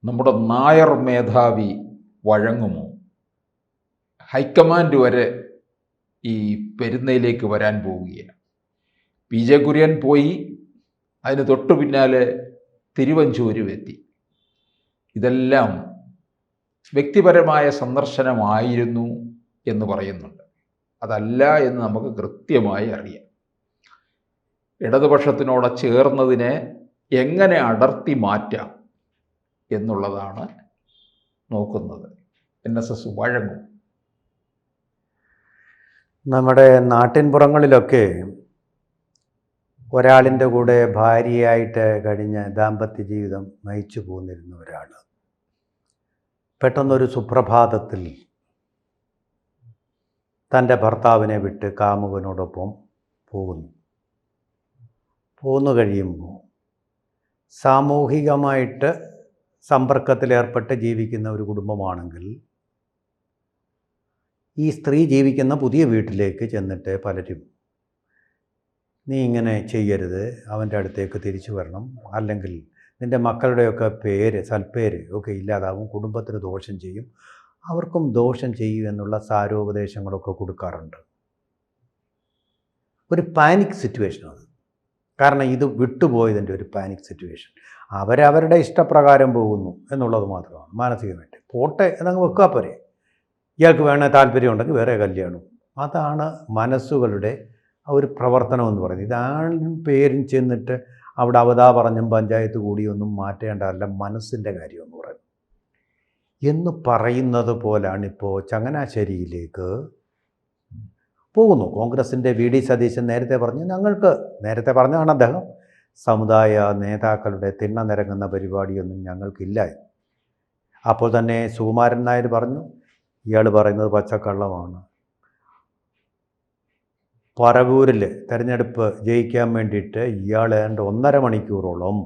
നമ്മുടെ നായർ മേധാവി വഴങ്ങുമോ? ഹൈക്കമാൻഡ് വരെ ഈ പെരുന്നയിലേക്ക് വരാൻ പോവുകയാണ്. പി ജെ കുര്യൻ പോയി, അതിന് തൊട്ടു പിന്നാലെ തിരുവഞ്ചൂരും എത്തി. ഇതെല്ലാം വ്യക്തിപരമായ സന്ദർശനമായിരുന്നു എന്ന് പറയുന്നുണ്ട്. അതല്ല എന്ന് നമുക്ക് കൃത്യമായി അറിയാം. ഇടതുപക്ഷത്തിനോട് ചേർന്നതിനെ എങ്ങനെ അടർത്തി മാറ്റാം എന്നുള്ളതാണ് നോക്കുന്നത്. NSS വഴങ്ങും. നമ്മുടെ നാട്ടിൻപുറങ്ങളിലൊക്കെ ഒരാളിൻ്റെ കൂടെ ഭാര്യയായിട്ട് കഴിഞ്ഞ ദാമ്പത്യ ജീവിതം നയിച്ചു പോന്നിരുന്ന ഒരാൾ പെട്ടെന്നൊരു സുപ്രഭാതത്തിൽ തൻ്റെ ഭർത്താവിനെ വിട്ട് കാമുകനോടൊപ്പം പോന്നു കഴിയുമ്പോൾ സാമൂഹികമായിട്ട് സമ്പർക്കത്തിലേർപ്പെട്ട് ജീവിക്കുന്ന ഒരു കുടുംബമാണെങ്കിൽ ഈ സ്ത്രീ ജീവിക്കുന്ന പുതിയ വീട്ടിലേക്ക് ചെന്നിട്ട് പലരും നീ ഇങ്ങനെ ചെയ്യരുത്, അവൻ്റെ അടുത്തേക്ക് തിരിച്ചു വരണം, അല്ലെങ്കിൽ നിൻ്റെ മക്കളുടെയൊക്കെ സൽപ്പേര് ഒക്കെ ഇല്ലാതാവും, കുടുംബത്തിന് ദോഷം ചെയ്യും, അവർക്കും ദോഷം ചെയ്യും എന്നുള്ള സാരോപദേശങ്ങളൊക്കെ കൊടുക്കാറുണ്ട്. ഒരു പാനിക് സിറ്റുവേഷൻ അത്. കാരണം ഇത് വിട്ടുപോയതിൻ്റെ ഒരു പാനിക് സിറ്റുവേഷൻ. അവരവരുടെ ഇഷ്ടപ്രകാരം പോകുന്നു എന്നുള്ളത് മാത്രമാണ്. മാനസികമായിട്ട് പോട്ടെ എന്നങ്ങ് വെക്കുക പോരെ. ഇയാൾക്ക് വേണേൽ താല്പര്യമുണ്ടെങ്കിൽ വേറെ കല്യാണം. അതാണ് മനസ്സുകളുടെ ഒരു പ്രവർത്തനം എന്ന് പറയുന്നത്. ഇതാണും പേരും ചെന്നിട്ട് അവിടെ അവതാ പറഞ്ഞും പഞ്ചായത്ത് കൂടിയൊന്നും മാറ്റേണ്ടതല്ല മനസ്സിൻ്റെ കാര്യം എന്ന് പറയുന്നത്. എന്ന് പറയുന്നത് പോലാണ് ഇപ്പോൾ ചങ്ങനാശ്ശേരിയിലേക്ക് പോകുന്നു. കോൺഗ്രസിൻ്റെ VD സതീശൻ നേരത്തെ പറഞ്ഞതാണ് അദ്ദേഹം, സമുദായ നേതാക്കളുടെ തിണ്ണ നിരങ്ങുന്ന പരിപാടിയൊന്നും ഞങ്ങൾക്കില്ല. അപ്പോൾ തന്നെ സുകുമാരൻ നായർ പറഞ്ഞു, ഇയാൾ പറയുന്നത് പച്ചക്കള്ളമാണ്. പറവൂരിൽ തെരഞ്ഞെടുപ്പ് ജയിക്കാൻ വേണ്ടിയിട്ട് ഇയാൾ ഏതാണ്ട് 1.5 മണിക്കൂറോളം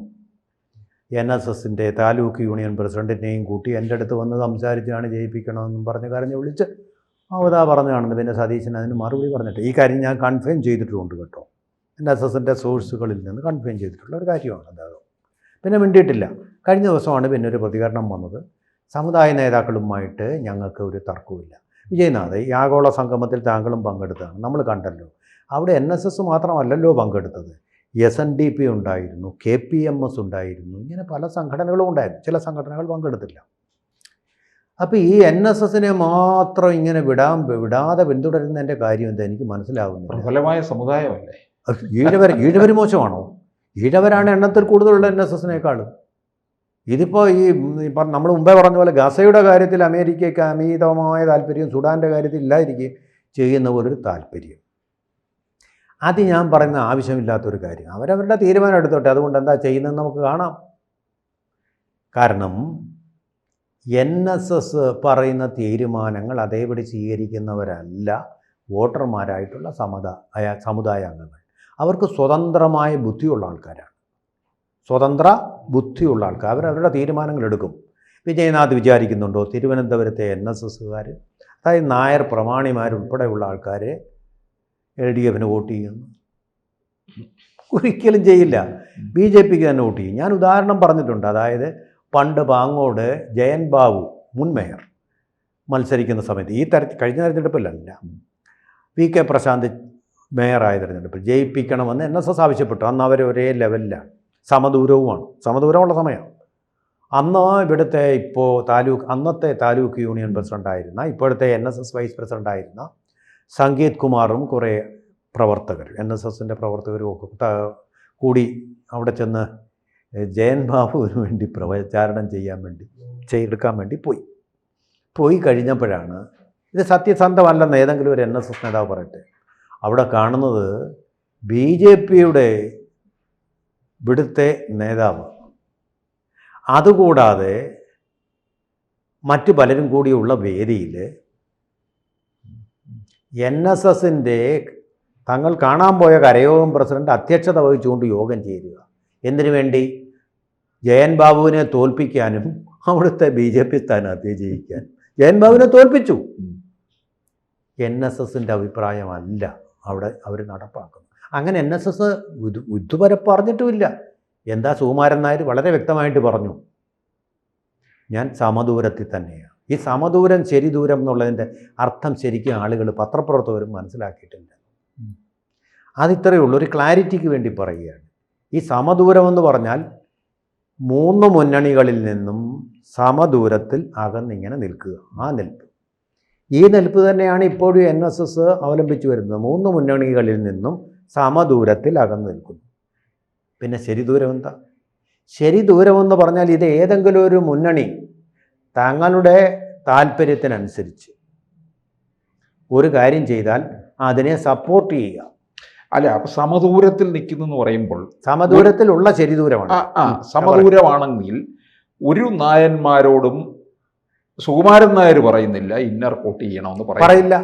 NSSൻ്റെ താലൂക്ക് യൂണിയൻ പ്രസിഡൻറ്റിനെയും കൂട്ടി എൻ്റെ അടുത്ത് വന്ന് സംസാരിച്ചാണ് ജയിപ്പിക്കണമെന്നും പറഞ്ഞ് കരഞ്ഞ് വിളിച്ച് അവതാ പറഞ്ഞതാണെന്ന് പിന്നെ സതീശൻ അതിന് മറുപടി പറഞ്ഞിട്ട്. ഈ കാര്യം ഞാൻ കൺഫേം ചെയ്തിട്ടുമുണ്ട് കേട്ടോ. NSSൻ്റെ സോഴ്സുകളിൽ നിന്ന് കൺഫേം ചെയ്തിട്ടുള്ള ഒരു കാര്യമാണ് അദ്ദേഹം. പിന്നെ മിണ്ടിയിട്ടില്ല. കഴിഞ്ഞ ദിവസമാണ് പിന്നെ ഒരു പ്രതികരണം വന്നത്, സമുദായ നേതാക്കളുമായിട്ട് ഞങ്ങൾക്ക് ഒരു തർക്കവുമില്ല. വിജയനാഥ്, ഈ ആഗോള സംഗമത്തിൽ താങ്കളും പങ്കെടുത്തതാണ്, നമ്മൾ കണ്ടല്ലോ. അവിടെ NSS മാത്രമല്ലല്ലോ പങ്കെടുത്തത്, SNDP ഉണ്ടായിരുന്നു, KPMS ഉണ്ടായിരുന്നു, ഇങ്ങനെ പല സംഘടനകളും ഉണ്ടായിരുന്നു. ചില സംഘടനകൾ പങ്കെടുത്തില്ല. അപ്പോൾ ഈ NSSനെ മാത്രം ഇങ്ങനെ വിടാതെ പിന്തുടരുന്നതിൻ്റെ കാര്യം എന്താ എനിക്ക് മനസ്സിലാവുന്നില്ല. പ്രബലമായ സമുദായമല്ലേ. ഈഴവർ മോശമാണോ? ഈഴവരാണ് എണ്ണത്തിൽ കൂടുതലുള്ള NSSനേക്കാളും. ഇതിപ്പോൾ നമ്മൾ മുമ്പേ പറഞ്ഞ പോലെ ഗസയുടെ കാര്യത്തിൽ അമേരിക്കയ്ക്ക് അമിതമായ താല്പര്യം, സുഡാൻ്റെ കാര്യത്തിൽ ഇല്ലാതിരിക്കുകയും ചെയ്യുന്ന പോലൊരു താല്പര്യം. അത് ഞാൻ പറയുന്ന ആവശ്യമില്ലാത്തൊരു കാര്യം. അവരവരുടെ തീരുമാനം എടുത്തോട്ടെ. അതുകൊണ്ട് എന്താ ചെയ്യുന്നതെന്ന് നമുക്ക് കാണാം. കാരണം NSS പറയുന്ന തീരുമാനങ്ങൾ അതേപടി സ്വീകരിക്കുന്നവരല്ല വോട്ടർമാരായിട്ടുള്ള സമുദായ അംഗങ്ങൾ. അവർക്ക് സ്വതന്ത്രമായ ബുദ്ധിയുള്ള ആൾക്കാരാണ്. സ്വതന്ത്ര ബുദ്ധിയുള്ള ആൾക്കാർ അവരവരുടെ തീരുമാനങ്ങൾ എടുക്കും. വിജയനാഥ് വിചാരിക്കുന്നുണ്ടോ തിരുവനന്തപുരത്തെ NSSകാർ, അതായത് നായർ പ്രമാണിമാരുൾപ്പെടെയുള്ള ആൾക്കാർ LDFന് വോട്ട് ചെയ്യുന്നു? ഒരിക്കലും ചെയ്യില്ല. BJPക്ക് തന്നെ വോട്ട് ചെയ്യും. ഞാൻ ഉദാഹരണം പറഞ്ഞിട്ടുണ്ട്. അതായത് പണ്ട് പാങ്ങോട് ജയൻ ബാബു മുൻ മേയർ മത്സരിക്കുന്ന സമയത്ത്, കഴിഞ്ഞ തെരഞ്ഞെടുപ്പിലല്ല, VK പ്രശാന്ത് മേയറായ തെരഞ്ഞെടുപ്പിൽ ജയിപ്പിക്കണമെന്ന് NSS ആവശ്യപ്പെട്ടു. അന്ന് അവർ ഒരേ ലെവലിലാണ്, സമദൂരമുള്ള സമയമാണ്. അന്ന് ഇവിടുത്തെ അന്നത്തെ താലൂക്ക് യൂണിയൻ പ്രസിഡൻ്റായിരുന്ന, ഇപ്പോഴത്തെ NSS വൈസ് പ്രസിഡൻ്റായിരുന്ന സംഗീത് കുമാറും കുറേ പ്രവർത്തകർ, NSSൻ്റെ പ്രവർത്തകരും ഒക്കെ കൂടി അവിടെ ചെന്ന് ജയൻ ബാബുവിന് വേണ്ടി പ്രചാരണം എടുക്കാൻ വേണ്ടി പോയി കഴിഞ്ഞപ്പോഴാണ്, ഇത് സത്യസന്ധമല്ലെന്ന് ഏതെങ്കിലും ഒരു NSS നേതാവ് പറയട്ടെ, അവിടെ കാണുന്നത് BJPയുടെ ഇവിടുത്തെ നേതാവ്, അതുകൂടാതെ മറ്റു പലരും കൂടിയുള്ള വേദിയിൽ NSSൻ്റെ തങ്ങൾ കാണാൻ പോയ കരയോഗം പ്രസിഡന്റ് അധ്യക്ഷത വഹിച്ചുകൊണ്ട് യോഗം ചേരുക. എന്തിനു വേണ്ടി? ജയൻ ബാബുവിനെ തോൽപ്പിക്കാനും അവിടുത്തെ BJP സ്ഥാനാർത്ഥിയെ ജയിക്കാൻ. ജയൻ ബാബുവിനെ തോൽപ്പിച്ചു. NSSൻ്റെ അഭിപ്രായമല്ല അവിടെ അവർ നടപ്പാക്കുന്നത്. അങ്ങനെ NSS ഇതുവരെ പറഞ്ഞിട്ടുമില്ല. എന്താ സുകുമാരൻ നായർ വളരെ വ്യക്തമായിട്ട് പറഞ്ഞു, ഞാൻ സമദൂരത്തിൽ തന്നെയാണ്. ഈ സമദൂരം ശരി ദൂരം എന്നുള്ളതിൻ്റെ അർത്ഥം ശരിക്കും ആളുകൾ പത്രപ്രവർത്തകരും മനസ്സിലാക്കിയിട്ടില്ല. അതിത്രയേ ഉള്ളൂ, ഒരു ക്ലാരിറ്റിക്ക് വേണ്ടി പറയുകയാണ്. ഈ സമദൂരം എന്ന് പറഞ്ഞാൽ 3 മുന്നണികളിൽ നിന്നും സമദൂരത്തിൽ അകന്നിങ്ങനെ നിൽക്കുക. ആ നിൽപ്പ്, ഈ നിൽപ്പ് തന്നെയാണ് ഇപ്പോഴും NSS അവലംബിച്ചു വരുന്നത്. 3 മുന്നണികളിൽ നിന്നും സമദൂരത്തിൽ അകന്നു നിൽക്കുന്നു. പിന്നെ ശരി ദൂരം എന്താ? ശരി ദൂരമെന്ന് പറഞ്ഞാൽ ഇത് ഏതെങ്കിലും ഒരു മുന്നണി തങ്ങളുടെ താല്പര്യത്തിനനുസരിച്ച് ഒരു കാര്യം ചെയ്താൽ അതിനെ സപ്പോർട്ട് ചെയ്യുക. അല്ല, അപ്പൊ സമദൂരത്തിൽ നിൽക്കുന്നു പറയുമ്പോൾ സമദൂരത്തിലുള്ള ശരി ദൂരമാണ്. സമദൂരമാണെങ്കിൽ ഒരു നായന്മാരോടും സുകുമാരൻ നായർ പറയുന്നില്ല ഇന്നർ വോട്ട് ചെയ്യണമെന്ന് പറയില്ല.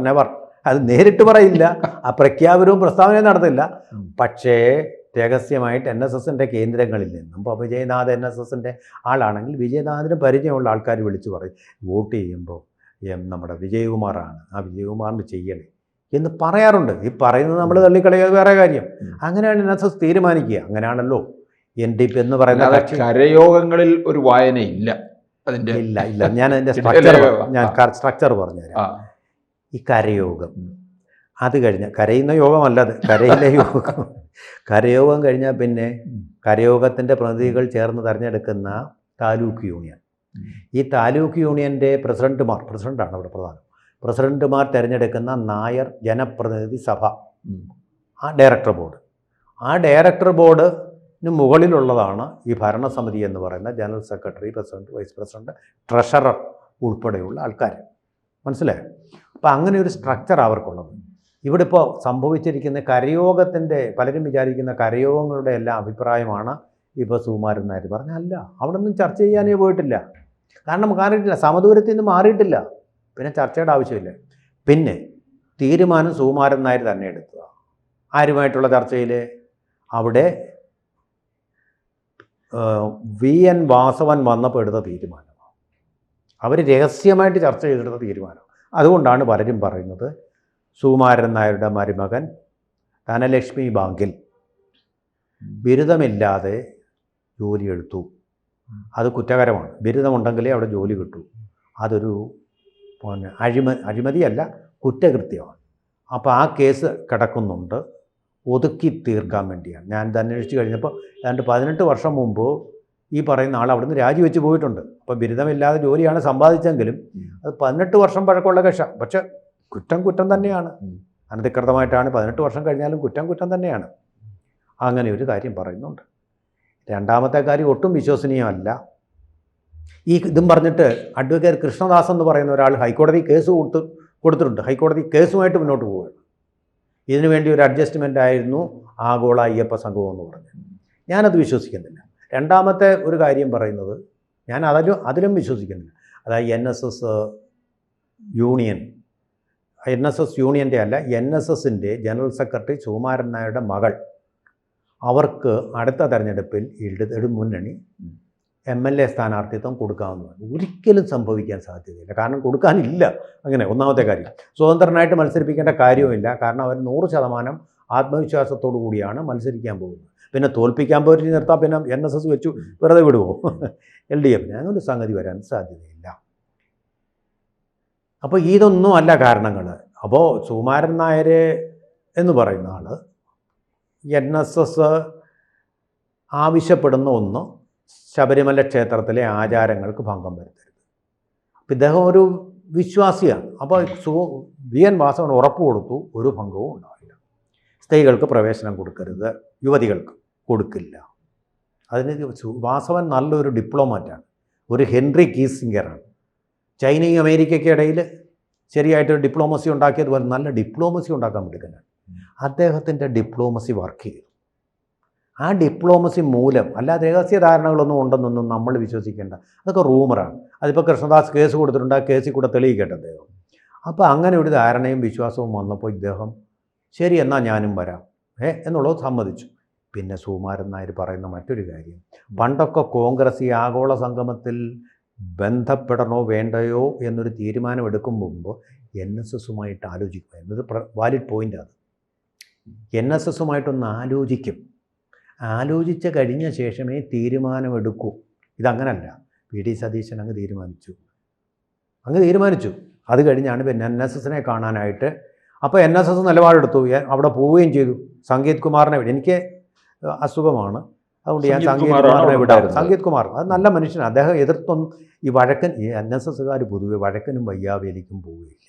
നെവർ. അത് നേരിട്ട് പറയില്ല. ആ പ്രഖ്യാപനവും പ്രസ്താവനയും നടത്തില്ല. പക്ഷേ രഹസ്യമായിട്ട് NSSൻ്റെ കേന്ദ്രങ്ങളിൽ നിന്നും, ഇപ്പോൾ വിജയനാഥ് NSSൻ്റെ ആളാണെങ്കിൽ വിജയനാഥിന് പരിചയമുള്ള ആൾക്കാർ വിളിച്ചു പറയും, വോട്ട് ചെയ്യുമ്പോൾ നമ്മുടെ വിജയകുമാറാണ്, ആ വിജയകുമാറിന് ചെയ്യണേ എന്ന് പറയാറുണ്ട്. ഈ പറയുന്നത് നമ്മൾ തള്ളിക്കളയാതെ വേറെ കാര്യം. അങ്ങനെയാണ് NSS തീരുമാനിക്കുക. അങ്ങനെയാണല്ലോ NDP എന്ന് പറയുന്ന കരയോഗങ്ങളിൽ ഒരു വായനയില്ല അതിൻ്റെ. ഇല്ല. ഞാൻ അതിൻ്റെ സ്ട്രക്ചർ പറഞ്ഞുതരാം. ഈ കരയോഗം അത് കഴിഞ്ഞാൽ, കരയുന്ന യോഗമല്ലത്, കരയിലെ യോഗം. കരയോഗം കഴിഞ്ഞാൽ പിന്നെ കരയോഗത്തിൻ്റെ പ്രതിനിധികൾ ചേർന്ന് തിരഞ്ഞെടുക്കുന്ന താലൂക്ക് യൂണിയൻ. ഈ താലൂക്ക് യൂണിയൻ്റെ പ്രസിഡൻ്റാണ് അവിടെ പ്രധാനം. പ്രസിഡന്റുമാർ തിരഞ്ഞെടുക്കുന്ന നായർ ജനപ്രതിനിധി സഭ, ആ ഡയറക്ടർ ബോർഡ്. ആ ഡയറക്ടർ ബോർഡിന് മുകളിലുള്ളതാണ് ഈ ഭരണസമിതി എന്ന് പറയുന്ന general secretary, president, vice president, treasurer ഉൾപ്പെടെയുള്ള ആൾക്കാർ. മനസ്സിലായോ? അപ്പോൾ അങ്ങനെ ഒരു സ്ട്രക്ചർ അവർക്കുള്ളത്. ഇവിടെ ഇപ്പോൾ സംഭവിച്ചിരിക്കുന്ന കരയോഗത്തിൻ്റെ, പലരും വിചാരിക്കുന്ന കരയോഗങ്ങളുടെ എല്ലാ അഭിപ്രായമാണ് ഇപ്പോൾ സുകുമാരൻ നായർ പറഞ്ഞ. അല്ല, അവിടെ ഒന്നും ചർച്ച ചെയ്യാനേ പോയിട്ടില്ല. കാരണം മാറിയിട്ടില്ല, സമദൂരത്തിൽ നിന്ന് മാറിയിട്ടില്ല. പിന്നെ ചർച്ചയുടെ ആവശ്യമില്ല. പിന്നെ തീരുമാനം സുകുമാരൻ നായർ തന്നെ എടുക്കുക. ആരുമായിട്ടുള്ള ചർച്ചയിൽ? അവിടെ VN വാസവൻ വന്നപ്പോൾ എടുത്ത തീരുമാനമാണ്. അവർ രഹസ്യമായിട്ട് ചർച്ച ചെയ്തെടുത്ത തീരുമാനം. അതുകൊണ്ടാണ് പലരും പറയുന്നത് സുകുമാരൻ നായരുടെ മരുമകൻ ധനലക്ഷ്മി ബാങ്കിൽ ബിരുദമില്ലാതെ ജോലിയെടുത്തു. അത് കുറ്റകരമാണ്. ബിരുദമുണ്ടെങ്കിലേ അവിടെ ജോലി കിട്ടൂ. അതൊരു അഴിമതിയല്ല, കുറ്റകൃത്യമാണ്. അപ്പോൾ ആ കേസ് കിടക്കുന്നുണ്ട്, ഒതുക്കി തീർക്കാൻ വേണ്ടിയാണ്. ഞാൻ ഇത് അന്വേഷിച്ച് കഴിഞ്ഞപ്പോൾ ഏതാണ്ട് 18 വർഷം മുമ്പ് ഈ പറയുന്ന ആൾ അവിടുന്ന് രാജിവെച്ച് പോയിട്ടുണ്ട്. അപ്പോൾ ബിരുദമില്ലാതെ ജോലിയാണ് സമ്പാദിച്ചെങ്കിലും അത് 18 വർഷം പഴക്കമുള്ള കേസാ. പക്ഷെ കുറ്റം തന്നെയാണ്. അനധികൃതമായിട്ടാണ്. 18 വർഷം കഴിഞ്ഞാലും കുറ്റം തന്നെയാണ്. അങ്ങനെ ഒരു കാര്യം പറയുന്നുണ്ട്. രണ്ടാമത്തെ കാര്യം ഒട്ടും വിശ്വസനീയമല്ല. ഈ ഇതും പറഞ്ഞിട്ട് അഡ്വക്കേറ്റ് കൃഷ്ണദാസ് എന്ന് പറയുന്ന ഒരാൾ ഹൈക്കോടതി കേസ് കൊടുത്തിട്ടുണ്ട്. ഹൈക്കോടതി കേസുമായിട്ട് മുന്നോട്ട് പോവുകയാണ്. ഇതിനു വേണ്ടി ഒരു അഡ്ജസ്റ്റ്മെൻ്റ് ആയിരുന്നു ആഗോള അയ്യപ്പ സംഘം എന്ന് പറഞ്ഞത്. ഞാനത് വിശ്വസിക്കുന്നില്ല. രണ്ടാമത്തെ ഒരു കാര്യം പറയുന്നത്, ഞാൻ അതിലും വിശ്വസിക്കുന്നില്ല. അതായത് NSS യൂണിയൻ്റെ അല്ല, NSSൻ്റെ ജനറൽ സെക്രട്ടറി സുകുമാരൻ നായരുടെ മകൾ, അവർക്ക് അടുത്ത തെരഞ്ഞെടുപ്പിൽ ഇടതു മുന്നണി MLA സ്ഥാനാർത്ഥിത്വം കൊടുക്കാവുന്നതാണ്. ഒരിക്കലും സംഭവിക്കാൻ സാധ്യതയില്ല. കാരണം കൊടുക്കാനില്ല. അങ്ങനെ ഒന്നാമത്തെ കാര്യം. സ്വതന്ത്രനായിട്ട് മത്സരിപ്പിക്കേണ്ട കാര്യവുമില്ല. കാരണം അവർ 100% ആത്മവിശ്വാസത്തോടു കൂടിയാണ് മത്സരിക്കാൻ പോകുന്നത്. പിന്നെ തോൽപ്പിക്കാൻ പോയിട്ട് നിർത്താൻ പിന്നെ NSS വെച്ചു വെറുതെ വിടുമോ? LDF അങ്ങനെ ഒരു സംഗതി വരാൻ സാധ്യതയില്ല. അപ്പോൾ ഇതൊന്നും അല്ല കാരണങ്ങൾ. അപ്പോൾ സുകുമാരൻ നായർ എന്ന് പറയുന്ന ആൾ NSS ആവശ്യപ്പെടുന്ന ഒന്ന്, ശബരിമല ക്ഷേത്രത്തിലെ ആചാരങ്ങൾക്ക് ഭംഗം വരുത്തരുത്. അപ്പം ഇദ്ദേഹം ഒരു വിശ്വാസിയാണ്. അപ്പോൾ VN വാസവൻ ഉറപ്പ് കൊടുത്തു, ഒരു ഭംഗവും ഉണ്ടാവില്ല. സ്ത്രീകൾക്ക് പ്രവേശനം കൊടുക്കരുത്, യുവതികൾക്ക് കൊടുക്കില്ല. അതിന് വാസവൻ നല്ലൊരു ഡിപ്ലോമാറ്റാണ്, ഒരു ഹെൻറി കീസിംഗറാണ്. ചൈനയും അമേരിക്കയ്ക്ക് ഇടയിൽ ശരിയായിട്ടൊരു ഡിപ്ലോമസി ഉണ്ടാക്കിയതുപോലെ നല്ല ഡിപ്ലോമസി ഉണ്ടാക്കാൻ പറ്റുന്നതാണ്. അദ്ദേഹത്തിൻ്റെ ഡിപ്ലോമസി വർക്ക് ചെയ്തു. ആ ഡിപ്ലോമസി മൂലം, അല്ലാതെ രഹസ്യ ധാരണകളൊന്നും ഉണ്ടെന്നൊന്നും നമ്മൾ വിശ്വസിക്കേണ്ട. അതൊക്കെ റൂമറാണ്. അതിപ്പോൾ കൃഷ്ണദാസ് കേസ് കൊടുത്തിട്ടുണ്ട്, ആ കേസിൽ കൂടെ തെളിയിക്കട്ടെ അദ്ദേഹം. അപ്പോൾ അങ്ങനെ ഒരു ധാരണയും വിശ്വാസവും വന്നപ്പോൾ ഇദ്ദേഹം ശരി എന്നാൽ ഞാനും വരാം എന്നുള്ളത് സമ്മതിച്ചു. പിന്നെ സുകുമാരൻ നായർ പറയുന്ന മറ്റൊരു കാര്യം, പണ്ടൊക്കെ കോൺഗ്രസ് ഈ ആഗോള സംഗമത്തിൽ ബന്ധപ്പെടണോ വേണ്ടയോ എന്നൊരു തീരുമാനം എടുക്കും മുമ്പ് NSSുമായിട്ട് ആലോചിക്കും എന്നൊരു വാലിഡ് പോയിൻ്റാണ്. NSSുമായിട്ടൊന്ന് ആലോചിക്കും. ആലോചിച്ച് കഴിഞ്ഞ ശേഷമേ തീരുമാനമെടുക്കൂ. ഇതങ്ങനല്ല. PD സതീശൻ അങ്ങ് തീരുമാനിച്ചു. അത് കഴിഞ്ഞാണ് പിന്നെ NSS കാണാനായിട്ട്. അപ്പോൾ NSS നിലപാടെടുത്തു. അവിടെ പോവുകയും ചെയ്തു. സംഗീത് കുമാറിനെ വിടും. എനിക്ക് അസുഖമാണ്, അതുകൊണ്ട് ഞാൻ സംഗീത് കുമാറിനെ വിടാം. സംഗീത് കുമാർ അത് നല്ല മനുഷ്യനാണ്. അദ്ദേഹം എതിർത്തൊന്നും ഈ NSSകാർ പൊതുവെ വഴക്കനും വയ്യാവേലിക്കും പോവുകയില്ല.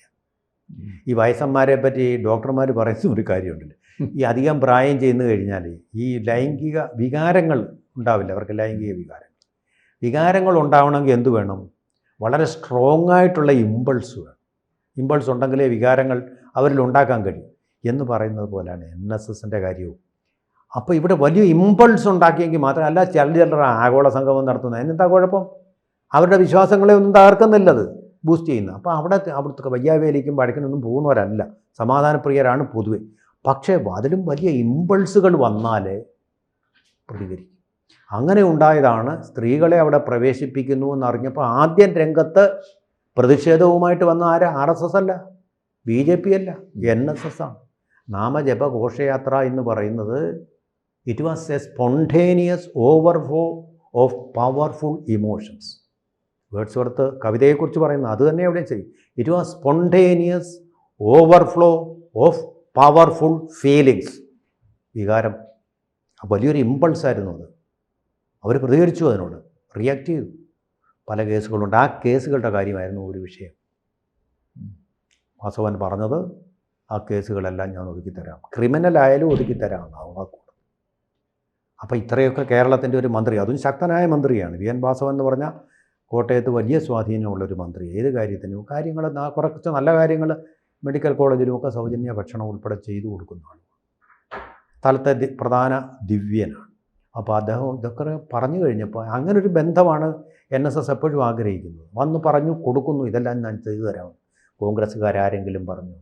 ഈ വയസ്സന്മാരെ പറ്റി ഡോക്ടർമാർ പറയുന്ന ഒരു കാര്യമുണ്ടല്ലോ, ഈ അധികം പ്രായം ചെയ്യുന്നു കഴിഞ്ഞാൽ ഈ ലൈംഗിക വികാരങ്ങൾ ഉണ്ടാവില്ല. അവർക്ക് ലൈംഗിക വികാരങ്ങൾ ഉണ്ടാവണമെങ്കിൽ എന്ത് വേണം? വളരെ സ്ട്രോങ് ആയിട്ടുള്ള ഇമ്പൾസ് വേണം. ഇമ്പൾസ് ഉണ്ടെങ്കിലേ വികാരങ്ങൾ അവരിൽ ഉണ്ടാക്കാൻ കഴിയും എന്ന് പറയുന്നത് പോലെയാണ് NSSൻ്റെ കാര്യവും. അപ്പോൾ ഇവിടെ വലിയ ഇമ്പൾസ് ഉണ്ടാക്കിയെങ്കിൽ മാത്രമല്ല ചിലർ ആഗോള സംഗമം നടത്തുന്നത്. അതിനെന്താ കുഴപ്പം? അവരുടെ വിശ്വാസങ്ങളെ ഒന്നും തകർക്കുന്നില്ലത്, ബൂസ്റ്റ് ചെയ്യുന്നത്. അപ്പോൾ അവിടുത്തെ വയ്യാവേലിക്കും വഴക്കിനൊന്നും പോകുന്നവരല്ല, സമാധാനപ്രിയരാണ് പൊതുവെ. പക്ഷേ അതിലും വലിയ ഇമ്പൾസുകൾ വന്നാലേ പ്രതികരിക്കും. അങ്ങനെ ഉണ്ടായതാണ് സ്ത്രീകളെ അവിടെ പ്രവേശിപ്പിക്കുന്നു എന്നറിഞ്ഞപ്പോൾ ആദ്യം രംഗത്ത് പ്രതിഷേധവുമായിട്ട് വന്ന RSS അല്ല, BJP അല്ല, NSS ആണ്. നാമജപ ഘോഷയാത്ര എന്ന് പറയുന്നത് it was a spontaneous overflow of powerful emotions. Wordsworth കവിതയെക്കുറിച്ച് പറയുന്നത് അത് തന്നെ എവിടെയും ശരി. It was spontaneous overflow of powerful feelings. വികാരം വലിയൊരു ഇമ്പൾസായിരുന്നു അത്. അവർ പ്രതികരിച്ചു, അതിനോട് റിയാക്ട് ചെയ്തു. പല കേസുകളുണ്ട്. ആ കേസുകളുടെ കാര്യമായിരുന്നു ഒരു വിഷയം. വാസവൻ പറഞ്ഞത് ആ കേസുകളെല്ലാം ഞാൻ ഒതുക്കിത്തരാം, ക്രിമിനലായാലും ഒതുക്കിത്തരാം വാക്കുകൾ. അപ്പോൾ ഇത്രയൊക്കെ കേരളത്തിൻ്റെ ഒരു മന്ത്രി, അതും ശക്തനായ മന്ത്രിയാണ് VN വാസവൻ എന്ന് പറഞ്ഞാൽ കോട്ടയത്ത് വലിയ സ്വാധീനമുള്ളൊരു മന്ത്രി. ഏത് കാര്യത്തിനും കുറച്ച് നല്ല കാര്യങ്ങൾ മെഡിക്കൽ കോളേജിലുമൊക്കെ സൗജന്യ ഭക്ഷണം ഉൾപ്പെടെ ചെയ്തു കൊടുക്കുന്നതാണ്. സ്ഥലത്തെ പ്രധാന ദിവ്യനാണ്. അപ്പോൾ അദ്ദേഹം ഇതൊക്കെ പറഞ്ഞു കഴിഞ്ഞപ്പോൾ അങ്ങനൊരു ബന്ധമാണ് NSS എപ്പോഴും ആഗ്രഹിക്കുന്നത്. വന്ന് പറഞ്ഞു കൊടുക്കുന്നു, ഇതെല്ലാം ഞാൻ ചെയ്തു തരാം. കോൺഗ്രസ്സുകാരെങ്കിലും പറഞ്ഞു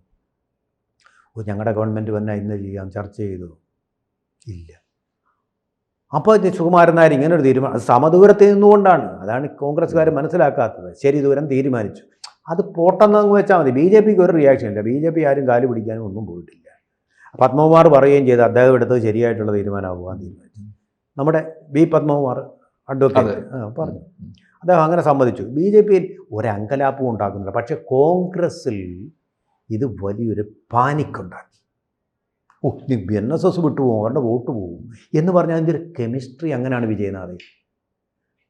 ഞങ്ങളുടെ ഗവൺമെൻറ് വന്നാൽ ഇന്ന് ചെയ്യാം, ചർച്ച ചെയ്തു ഇല്ല. അപ്പോൾ സുകുമാരൻ നായർ ഇങ്ങനൊരു തീരുമാനം, സമദൂരത്തിൽ നിന്നുകൊണ്ടാണ്. അതാണ് കോൺഗ്രസ്സുകാർ മനസ്സിലാക്കാത്തത്. ശരി, ദൂരം തീരുമാനിച്ചു, അത് പോട്ടെന്നങ്ങ് വെച്ചാൽ മതി. BJPക്ക് ഒരു റിയാക്ഷൻ ഇല്ല. BJP ആരും കാല് പിടിക്കാനും ഒന്നും പോയിട്ടില്ല. പത്മകുമാർ പറയുകയും ചെയ്ത് അദ്ദേഹം എടുത്തത് ശരിയായിട്ടുള്ള തീരുമാനമാകുവാൻ തീരുമാനിച്ചു. നമ്മുടെ പത്മകുമാർ അഡ്വക്കേറ്റ് പറഞ്ഞു, അദ്ദേഹം അങ്ങനെ സമ്മതിച്ചു. BJPയിൽ ഒരങ്കലാപ്പും ഉണ്ടാക്കുന്നില്ല. പക്ഷേ കോൺഗ്രസ്സിൽ ഇത് വലിയൊരു പാനിക്കുണ്ടാക്കി. NSS വിട്ടുപോകും, അവരുടെ വോട്ട് പോകും എന്ന് പറഞ്ഞാൽ അതിൻ്റെ ഒരു കെമിസ്ട്രി അങ്ങനെയാണ് വിജയനാഥ്.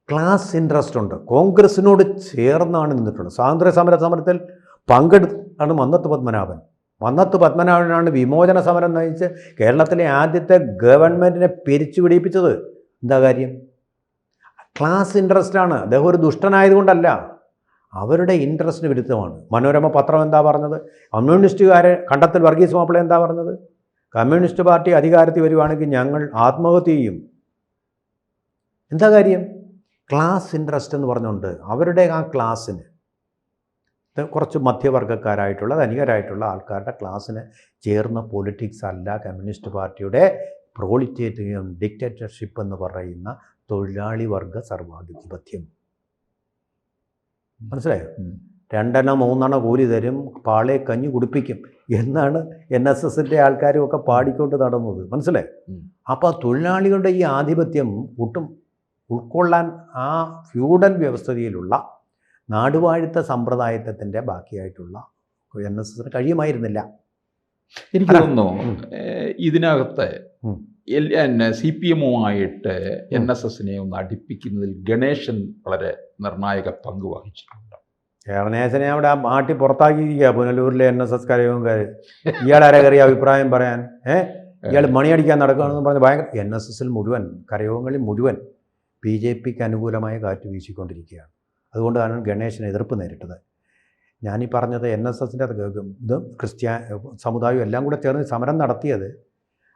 ക്ലാസ് ഇൻട്രസ്റ്റ് ഉണ്ട്. കോൺഗ്രസ്സിനോട് ചേർന്നാണ് നിന്നിട്ടുള്ളത്. സ്വാതന്ത്ര്യ സമരത്തിൽ പങ്കെടുത്താണ് മന്നത്ത് പത്മനാഭനാണ് വിമോചന സമരം നയിച്ച് കേരളത്തിലെ ആദ്യത്തെ ഗവൺമെൻറ്റിനെ പിരിച്ചുപിടിപ്പിച്ചത്. എന്താ കാര്യം? ക്ലാസ് ഇൻട്രസ്റ്റാണ്. അദ്ദേഹം ഒരു ദുഷ്ടനായതുകൊണ്ടല്ല, അവരുടെ ഇൻട്രസ്റ്റിന് വിരുദ്ധമാണ്. മനോരമ പത്രം എന്താ പറഞ്ഞത്? കമ്മ്യൂണിസ്റ്റുകാരെ കണ്ടത്തിൽ വർഗീസ് മാപ്പിള എന്താ പറഞ്ഞത്? കമ്മ്യൂണിസ്റ്റ് പാർട്ടി അധികാരത്തിൽ വരുവാണെങ്കിൽ ഞങ്ങൾ ആത്മഹത്യ ചെയ്യും. എന്താ കാര്യം? ക്ലാസ് ഇൻട്രസ്റ്റ് എന്ന് പറഞ്ഞുകൊണ്ട് അവരുടെ ആ ക്ലാസ്സിന്, കുറച്ച് മധ്യവർഗക്കാരായിട്ടുള്ള ധനികരായിട്ടുള്ള ആൾക്കാരുടെ ക്ലാസ്സിന് ചേർന്ന പൊളിറ്റിക്സ് അല്ല കമ്മ്യൂണിസ്റ്റ് പാർട്ടിയുടെ പ്രോളിറ്റേറിയൻ ഡിക്റ്റേറ്റർഷിപ്പ് എന്ന് പറയുന്ന തൊഴിലാളി വർഗ സർവാധിപത്യം. മനസ്സിലായോ? 2-3 കൂലി തരും, പാളയെ കഞ്ഞി കുടിപ്പിക്കും എന്നാണ് NSSൻ്റെ ആൾക്കാരും ഒക്കെ പാടിക്കൊണ്ട് നടന്നത്. മനസ്സിലായോ? അപ്പോൾ തൊഴിലാളികളുടെ ഈ ആധിപത്യം ഒട്ടും ഉൾക്കൊള്ളാൻ ആ ഫ്യൂഡൽ വ്യവസ്ഥയിലുള്ള നാടുവാഴിത്ത സമ്പ്രദായത്തിൻ്റെ ബാക്കിയായിട്ടുള്ള NSSന് കഴിയുമായിരുന്നില്ല. എനിക്ക് തോന്നുന്നു ഇതിനകത്ത് CPM-ഉമായിട്ട് NSSനെ ഒന്ന് അടുപ്പിക്കുന്നതിൽ ഗണേശൻ വളരെ നിർണായക പങ്ക് വഹിച്ചിട്ടുണ്ട്. ഗണേശനെ അവിടെ മാട്ടി പുറത്താക്കിയിരിക്കുക പുനലൂരിലെ NSS കരയോഗക്കാർ. ഇയാളാരെ കയറിയ അഭിപ്രായം പറയാൻ? ഇയാൾ മണിയടിക്കാൻ നടക്കുകയാണെന്ന് പറഞ്ഞ് ഭയങ്കര NSSൽ മുഴുവൻ, കരയോഗങ്ങളിൽ മുഴുവൻ BJPക്ക് അനുകൂലമായ കാറ്റ് വീശിക്കൊണ്ടിരിക്കുകയാണ്. അതുകൊണ്ടാണ് ഗണേശന് എതിർപ്പ് നേരിട്ടത്. ഞാനീ പറഞ്ഞത് NSSൻ്റെ ഇത് സമുദായം എല്ലാം കൂടെ ചേർന്ന് സമരം നടത്തിയത്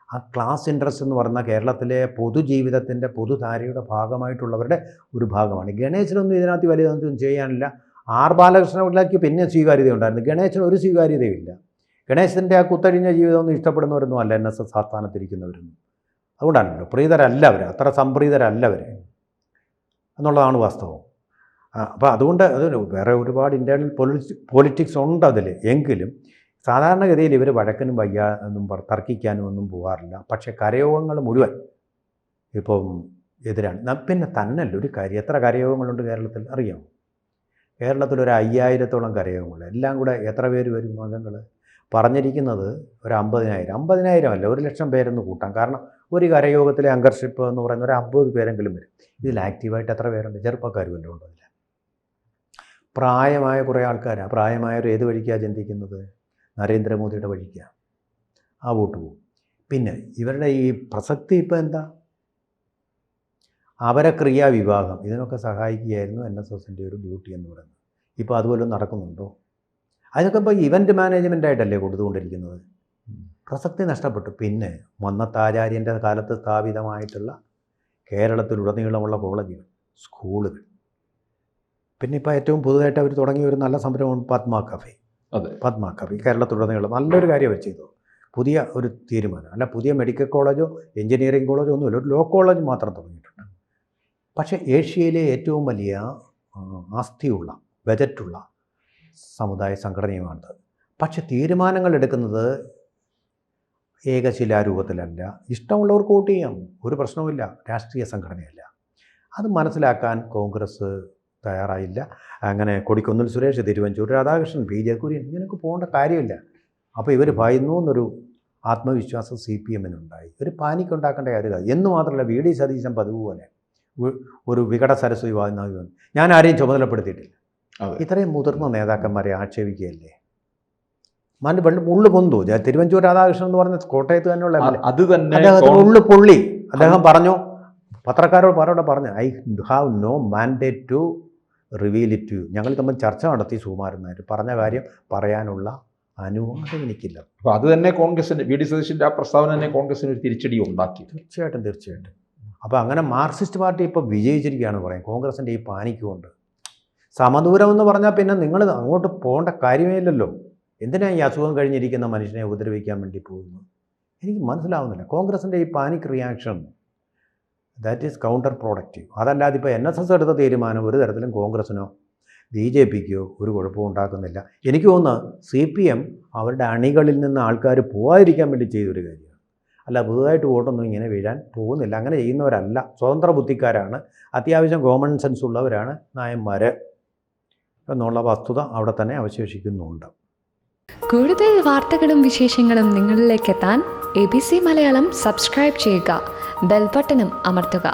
ആ ക്ലാസ് ഇൻട്രസ്റ്റ് എന്ന് പറഞ്ഞാൽ കേരളത്തിലെ പൊതുജീവിതത്തിൻ്റെ പൊതുധാരയുടെ ഭാഗമായിട്ടുള്ളവരുടെ ഒരു ഭാഗമാണ്. ഗണേശനൊന്നും ഇതിനകത്ത് വലിയതൊന്നും ചെയ്യാനില്ല. ബാലകൃഷ്ണപിള്ളയ്ക്ക് പിന്നെ സ്വീകാര്യത ഉണ്ടായിരുന്നു. ഗണേശന് ഒരു സ്വീകാര്യതയുമില്ല. ഗണേശൻ്റെ ആ കുത്തഴിഞ്ഞ ജീവിതമൊന്നും ഇഷ്ടപ്പെടുന്നവരൊന്നും അല്ല NSS ആസ്ഥാനത്തിരിക്കുന്നവരൊന്നും. അതുകൊണ്ടാണല്ലോ പ്രീതരല്ല അവർ, അത്ര സംപ്രീതരല്ല അവർ എന്നുള്ളതാണ് വാസ്തവം. അപ്പോൾ അതുകൊണ്ട് അത് വേറെ ഒരുപാട് ഇൻറ്റേർണൽ പൊളിറ്റിക്സ് ഉണ്ട് അതിൽ. എങ്കിലും സാധാരണഗതിയിൽ ഇവർ വഴക്കിനും വയ്യാനും തർക്കിക്കാനും ഒന്നും പോകാറില്ല. പക്ഷേ കരയോഗങ്ങൾ മുഴുവൻ ഇപ്പം എതിരാണ്. പിന്നെ തന്നല്ല ഒരു കാര്യം, എത്ര കരയോഗങ്ങളുണ്ട് കേരളത്തിൽ അറിയാമോ? കേരളത്തിൽ ഒരു 5000-ഓളം കരയോഗങ്ങൾ, എല്ലാം കൂടെ എത്ര പേര് വരും അംഗങ്ങൾ? പറഞ്ഞിരിക്കുന്നത് ഒരു 50,000. 50,000 അല്ല, 1,00,000 പേരെന്ന് കൂട്ടാം. കാരണം ഒരു കരയോഗത്തിലെ അംഗർഷിപ്പ് എന്ന് പറയുന്ന ഒരു 50 പേരെങ്കിലും വരും. ഇതിൽ ആക്റ്റീവായിട്ട് എത്ര പേരുണ്ട്? ചെറുപ്പക്കാർ വല്ലതും ഉണ്ടോ? ഇല്ല. പ്രായമായ കുറേ ആൾക്കാരാണ്. പ്രായമായവർ ഏത് വഴിക്കാണ് ചിന്തിക്കുന്നത്? നരേന്ദ്രമോദിയുടെ വഴിക്കാണ്. ആ വോട്ട് പോകും. പിന്നെ ഇവരുടെ ഈ പ്രസക്തി ഇപ്പോൾ എന്താ? അവരെ ക്രിയാവിവാഹം ഇതിനൊക്കെ സഹായിക്കുകയായിരുന്നു NSSൻ്റെ ഒരു ഡ്യൂട്ടി എന്ന് പറയുന്നത്. ഇപ്പോൾ അതുപോലും നടക്കുന്നുണ്ടോ? അതിനൊക്കെ ഇപ്പോൾ ഇവൻറ്റ് മാനേജ്മെൻറ്റായിട്ടല്ലേ കൊടുത്തുകൊണ്ടിരിക്കുന്നത്. പ്രസക്തി നഷ്ടപ്പെട്ടു. പിന്നെ മന്നത്താചാര്യൻ്റെ കാലത്ത് സ്ഥാപിതമായിട്ടുള്ള കേരളത്തിലുടനീളമുള്ള കോളേജുകൾ, സ്കൂളുകൾ, പിന്നെ ഇപ്പോൾ ഏറ്റവും പുതുതായിട്ട് അവർ തുടങ്ങിയ ഒരു നല്ല സംരംഭമാണ് പത്മ കഫേ. അതെ, പത്മ കഫേ കേരളത്തിലുടനീളം നല്ലൊരു കാര്യം അവർ ചെയ്തു. പുതിയ ഒരു തീരുമാനം അല്ല, പുതിയ മെഡിക്കൽ കോളേജോ എഞ്ചിനീയറിംഗ് കോളേജോ ഒന്നുമില്ല, ഒരു ലോ കോളേജ് മാത്രം തുടങ്ങിയിട്ടുണ്ട്. പക്ഷേ ഏഷ്യയിലെ ഏറ്റവും വലിയ ആസ്തിയുള്ള ബജറ്റുള്ള സമുദായ സംഘടനയുമാണ്. പക്ഷെ തീരുമാനങ്ങൾ എടുക്കുന്നത് ഏകശിലാരൂപത്തിലല്ല. ഇഷ്ടമുള്ളവർക്ക് വോട്ട് ചെയ്യാം, ഒരു പ്രശ്നവുമില്ല. രാഷ്ട്രീയ സംഘടനയല്ല. അത് മനസ്സിലാക്കാൻ കോൺഗ്രസ് തയ്യാറായില്ല. അങ്ങനെ കൊടിക്കുന്നിൽ സുരേഷ്, തിരുവഞ്ചൂർ രാധാകൃഷ്ണൻ, PJ കുര്യൻ ഇങ്ങനെയൊക്കെ പോകേണ്ട കാര്യമില്ല. അപ്പോൾ ഇവർ ഭയന്നു എന്നൊരു ആത്മവിശ്വാസം CPM-നുണ്ടായി. ഒരു പാനിക്ക് ഉണ്ടാക്കേണ്ട കാര്യമില്ല. എന്ന് മാത്രമല്ല, VD സതീശൻ പതിവ് പോലെ ഒരു വികട സരസ്വതി വാദം ഞാൻ ആരെയും ചുമതലപ്പെടുത്തിയിട്ടില്ല. ഇത്രയും മുതിർന്ന നേതാക്കന്മാരെ ആക്ഷേപിക്കുകയല്ലേ? ഉള്ളു പൊന്തു. തിരുവഞ്ചൂർ രാധാകൃഷ്ണൻ എന്ന് പറഞ്ഞ കോട്ടയത്ത് തന്നെയുള്ള അത് തന്നെ അദ്ദേഹത്തിന് ഉള്ളു പൊള്ളി. അദ്ദേഹം പറഞ്ഞു, പത്രക്കാരോട് പറഞ്ഞു, I have no mandate to reveal it to you. ഞങ്ങൾ തമ്മിൽ ചർച്ച നടത്തി സുകുമാരൻ നായർ പറഞ്ഞ കാര്യം പറയാനുള്ള അനുവാദം എനിക്കില്ല. അപ്പോൾ അത് തന്നെ കോൺഗ്രസിന്, VD സതീശൻ്റെ ആ പ്രസ്താവന തന്നെ കോൺഗ്രസിന് ഒരു തിരിച്ചടി ഉണ്ടാക്കി. തീർച്ചയായിട്ടും. അപ്പോൾ അങ്ങനെ മാർക്സിസ്റ്റ് പാർട്ടി ഇപ്പോൾ വിജയിച്ചിരിക്കുകയാണ് പറയാം കോൺഗ്രസിൻ്റെ ഈ പാനിക്ക് കൊണ്ട്. സമദൂരം എന്ന് പറഞ്ഞാൽ പിന്നെ നിങ്ങൾ അങ്ങോട്ട് പോകേണ്ട കാര്യമേ ഇല്ലല്ലോ. എന്തിനാണ് ഈ അസുഖം കഴിഞ്ഞിരിക്കുന്ന മനുഷ്യനെ ഉപദ്രവിക്കാൻ വേണ്ടി പോകുന്നത്? എനിക്ക് മനസ്സിലാവുന്നില്ല. കോൺഗ്രസിൻ്റെ ഈ panic reaction that is counter productive. അതല്ലാതെ ഇപ്പോൾ NSS എടുത്ത തീരുമാനം ഒരു തരത്തിലും കോൺഗ്രസിനോ BJPക്കോ ഒരു കുഴപ്പവും ഉണ്ടാക്കുന്നില്ല. എനിക്ക് തോന്നുന്നു CPM അവരുടെ അണികളിൽ നിന്ന് ആൾക്കാർ പോകാതിരിക്കാൻ വേണ്ടി ചെയ്തൊരു കാര്യമാണ്. അല്ല, പുതുതായിട്ട് വോട്ടൊന്നും ഇങ്ങനെ വീഴാൻ പോകുന്നില്ല. അങ്ങനെ ചെയ്യുന്നവരല്ല. സ്വതന്ത്ര ബുദ്ധിക്കാരാണ്, അത്യാവശ്യം കോമൺ സെൻസ് ഉള്ളവരാണ് നായന്മാർ എന്നുള്ള വസ്തുത അവിടെ തന്നെ അവശേഷിക്കുന്നുണ്ട്. കൂടുതൽ വാർത്തകളും വിശേഷങ്ങളും നിങ്ങളിലേക്ക് എത്താൻ ABC മലയാളം സബ്സ്ക്രൈബ് ചെയ്യുക, ബെൽ ബട്ടണും അമർത്തുക.